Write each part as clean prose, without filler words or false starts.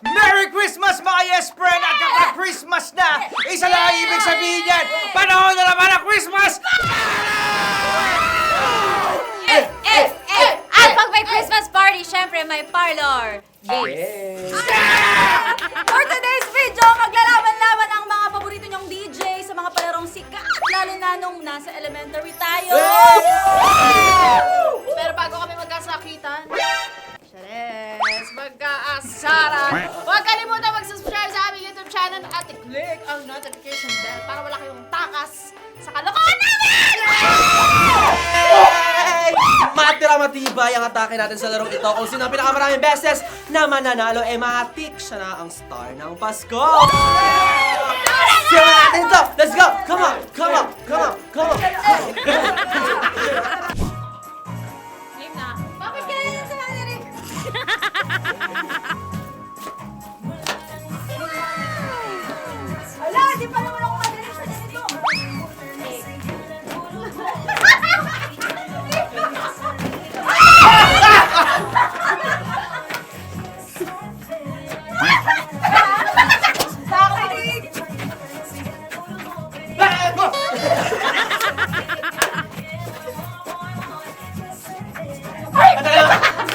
Merry Christmas mga yes friend! At kapag Christmas na, isa lang ang ibig sabihin yan, panahon na naman ang Christmas! At pag may Christmas party, syempre may parlor games. For today's video, maglalaban-laban ang mga paborito niyong DJ sa mga palarong sikat, lalo na nung nasa elementary tayo. Pero bago kami magkasakitan, Shares, magkaasaran. Huwag kalimutan mag-subscribe sa aming YouTube channel at i-click ang notification bell para wala kayong takas sa kalokohan namin! Matira matibay ang atake natin sa larong ito. Kung sino ang pinakamaraming beses na mananalo, matik siya na ang star ng Pasko. Siya natin ito! Let's go! Come on! Come on! Come on! Come on! Game na. Bakit kaya yan sa mga lirik? Wala, di pa naman ako madaling sa ganito.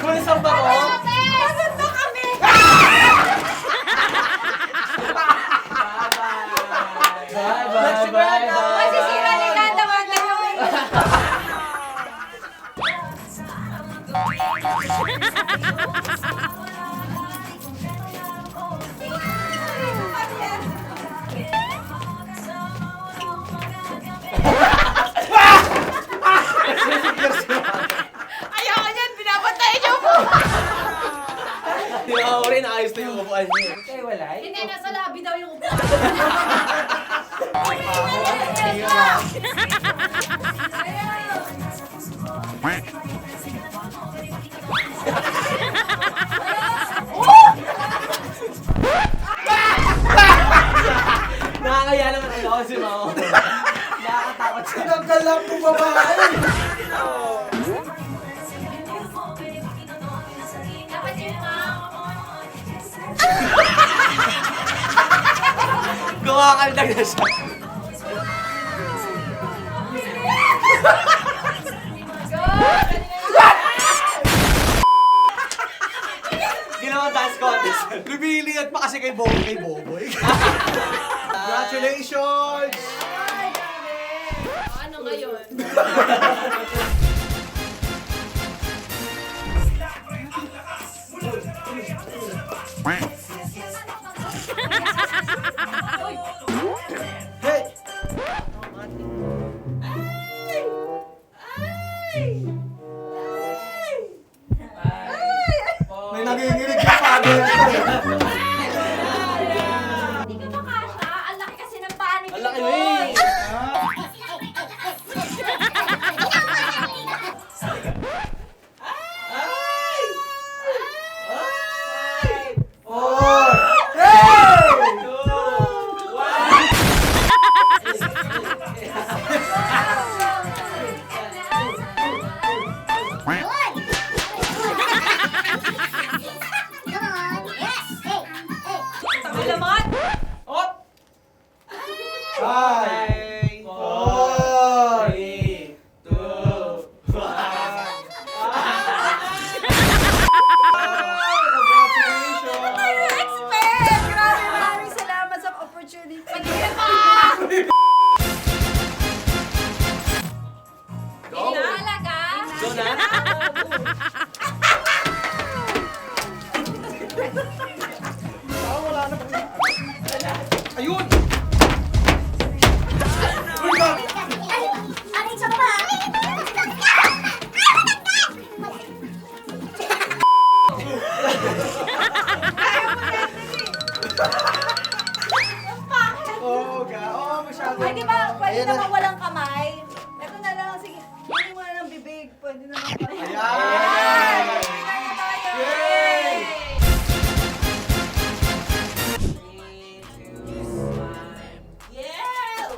Kulisang ba ko? Nasaan ba kami? Bye-bye! Masisira ni Tata, wag na yung... Ayoko niyan, pinapatay niyo po! Hindi ako rin, ayos na yung upuan niyo. Kaya wala Hindi, nasa labi daw yung upuan. Nakakaya naman ako si Mao. Nakakatakot siya. Nagkalap mo babae! Dapat yung Kumakaldag na siya. Ginawang dance contest. Lumiligat pa kasi kay Boboy. Congratulations! Ano ngayon? Hey! May nanginginig ka pa. Hindi ka makasya. Ang laki kasi ng paa ni Ang laki Boy. mo eh. Four! Hey! May laman? Five! Four! 3, 2, 1. Expert! Grabe, maraming salamat sa opportunity. Pagigil pa! Go! Inalaga? Go na! Ayun! Uy, ba? Oo, masyado. Ay, di ba, pwede Ayan na. naman walang kamay? Ito na lang, sige. Hindi mo na ng bibig. Pwede naman kamay. Ayan! Kaya tayo! Yay! Yeah!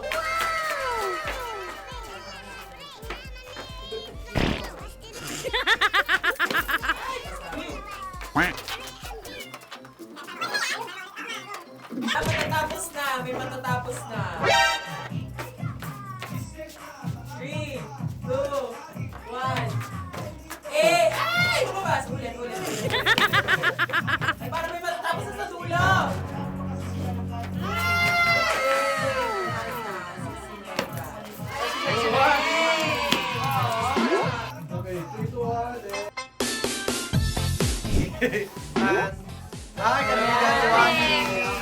Wow! Matatapos na. May matatapos na. 3, 2, 1. Ay! Lumabas! Ulit. Ay, parang may matatapos na sa dulo.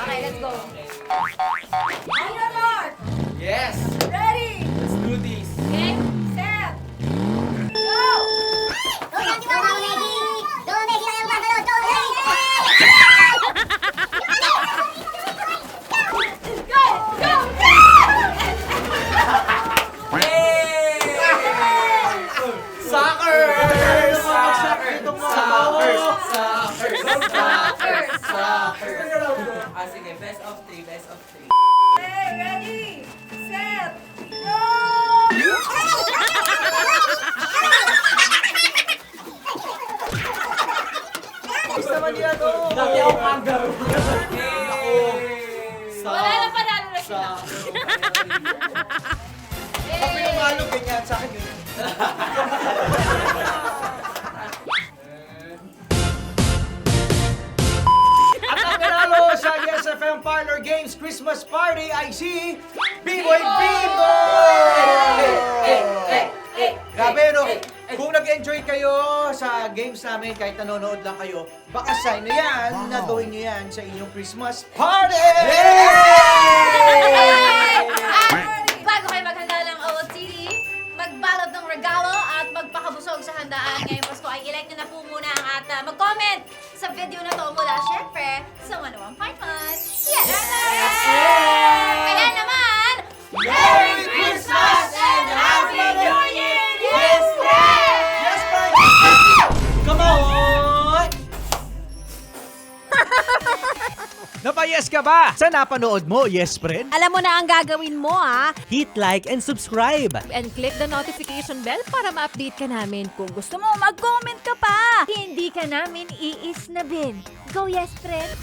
Okay, let's go. On your mark. Yes! Ready. Let's do this! Okay, set. Go! Go! Go! Soccer! Sige, best of 3. Okay, ready, set, go! Gusto naman niya to! Dati ako kangaroo. Wala na panalo na sila. Pag pinamalo, ganyan. Sa akin, ganyan. At ang nanalo sa Yes FM Parlor Games Christmas Party ay si B-Boy Bimbo! Grabe, no? Kung nag-enjoy kayo sa games namin, kahit nanonood lang kayo, baka sign na yan na gawin nyo yan sa inyong Christmas party! Bago kayo maghanda ng OOTD, magbalot ng regalo at magpakabusog sa handaan ngayong Pasko ay i-like nyo na po muna at mag-comment sa video na to mula syempre sa 101.1. Yes! Kaya naman, Merry Christmas and Happy New Year! Yes, Yes, friend! Come on! Napayes ka ba sa napanood mo, Yes, friend? Alam mo na ang gagawin mo, ah. Hit like and subscribe! And click the notification bell para ma-update ka namin. Kung gusto mo, mag-comment ka pa. Hindi ka namin iisnabin. Go, yes, friend!